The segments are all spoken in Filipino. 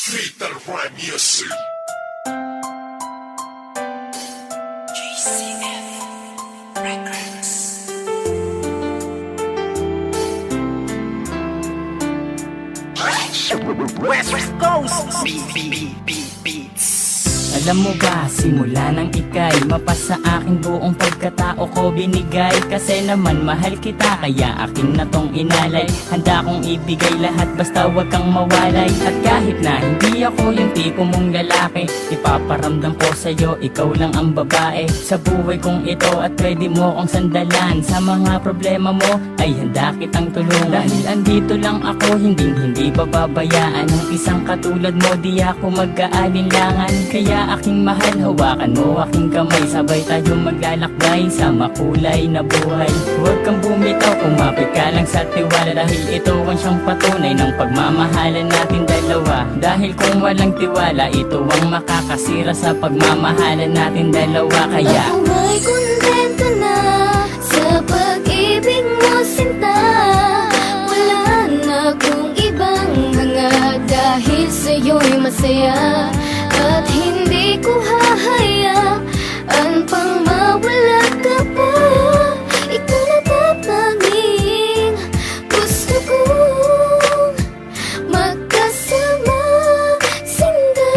Fatal Rhyme Music. GCF Records. West Coast Beats. Alam mo ba, simula nang ika'y mapasa akin buong pagkatao ko binigay. Kasi naman mahal kita, kaya akin na tong inalay. Handa kong ibigay lahat basta wag kang mawalay. At kahit na hindi ako yung tipo mong lalaki, ipaparamdam ko sa'yo, ikaw lang ang babae sa buhay kong ito at pwede mo kong sandalan. Sa mga problema mo ay handa kitang tulungan. Dahil andito lang ako, hindi bababayaan ng isang katulad mo, di ako mag-aalinlangan. Kaya aking mahal, hawakan mo aking kamay, sabay tayo maglalakbay sa makulay na buhay. Huwag kang bumitaw, kumapit ka lang sa tiwala, dahil ito ang siyang patunay ng pagmamahalan natin dalawa. Dahil kung walang tiwala, ito ang makakasira sa pagmamahalan natin dalawa. Kaya ako ay kontento na sa pag-ibig mo, sinta. Wala na akong ibang hanga, dahil sa'yo'y masaya. At hindi ko hahayaan pang mawala ka pa. Ikaw na tatanging gusto kong magkasama, sinta.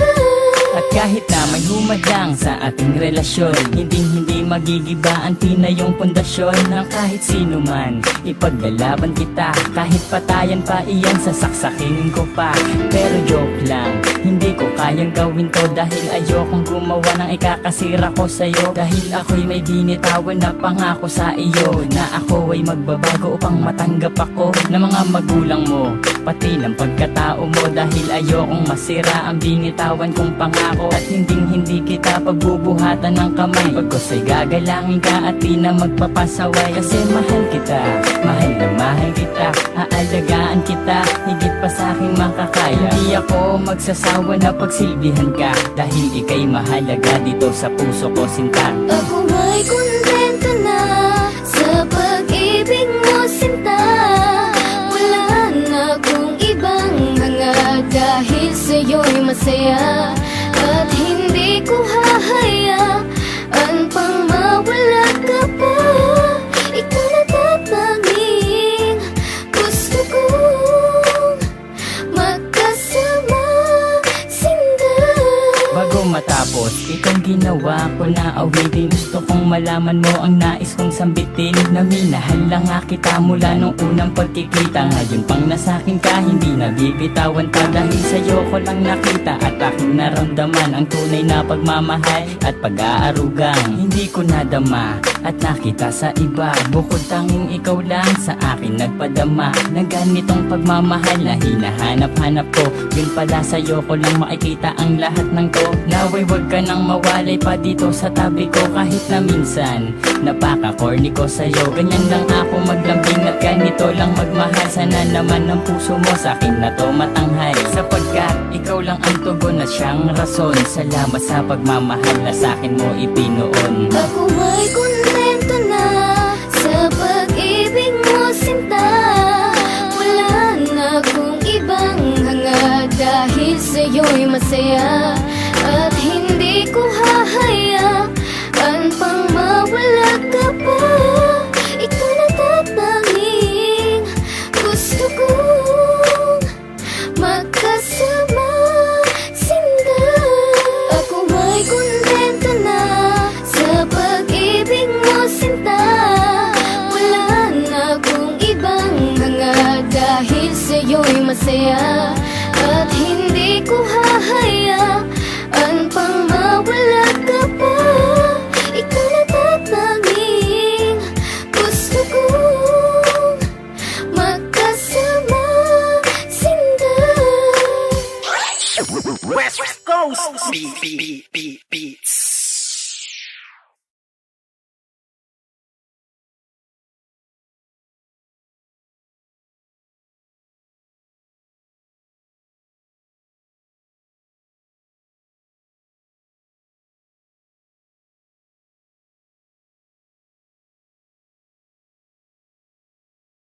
at kahit na may humadlang sa ating relasyon, hindi magigiba ang tinayong pundasyon ng kahit sino man. Ipaglalaban kita, kahit patayan pa iyan, sasaksakin ko pa. Pero joke lang, hindi ko kayang gawin to, dahil ayokong gumawa ng ikakasira ko sa'yo. Dahil ako'y may binitawan na pangako sa iyo, na ako ay magbabago upang matanggap ako ng mga magulang mo, pati ng pagkatao mo. Dahil ayokong masira ang binitawan kong pangako, at hindi kita pagbubuhatan ng kamay. Pagkos ay gagalangin ka at di na magpapasaway. Kasi mahal kita, mahal na mahal kita, aalagaan kita higit pa sa aking makakaya. Hindi ako magsasawa na pagsilbihan ka, dahil ika'y mahalaga dito sa puso ko, sinta. Ako ay kontento na sa pag-ibig mo, sinta. Wala na akong ibang hanga, dahil sa'yo'y masaya. At hindi ko hahayaan pang mawala ka pa. Ikaw na tatanging gusto kong magkasama, sinta. Bago matapos itong ginawa ko na awitin, gusto kong malaman mo ang nais kong sambitin, na minahal lang nga kita mula nung unang pagkikita. Ngayon pang nasakin ka, hindi nabibitawan pa, dahil sa'yo ko lang nakita at aking naramdaman ang tunay na pagmamahal at pag-aarugang hindi ko nadama at nakita sa iba. Bukod tanging ikaw lang sa akin nagpadama ng ganitong pagmamahal na hinahanap-hanap ko. Yun pala, sa'yo ko lang makikita ang lahat ng to. Naway wag ka nang mawalay pa dito sa tabi ko, kahit na minsan napaka-corny ko sa'yo. Ganyan lang ako maglambing at ganito lang magmahal. Sana naman ang puso mo sa akin na to matanghal, sapagkat ikaw lang ang tugon at siyang rason. Salamat sa pagmamahal na sa akin mo ipinoon. Ako ay kontento na sa pag-ibig mo, sinta. Wala na akong ibang hanga, dahil sa'yo'y masaya. At hindi ko hahayaan pang mawala ka pa. Ikaw na tatanging gusto kong magkasama, sinta. Ako ay kontento na sa pag-ibig mo, sinta. Wala na akong ibang hanga, dahil sa'yo'y masaya. At hindi ko hahayaan pang mawala ka pa. Ikaw na tatanging gusto kong magkasama, sinta. West Coast Beats.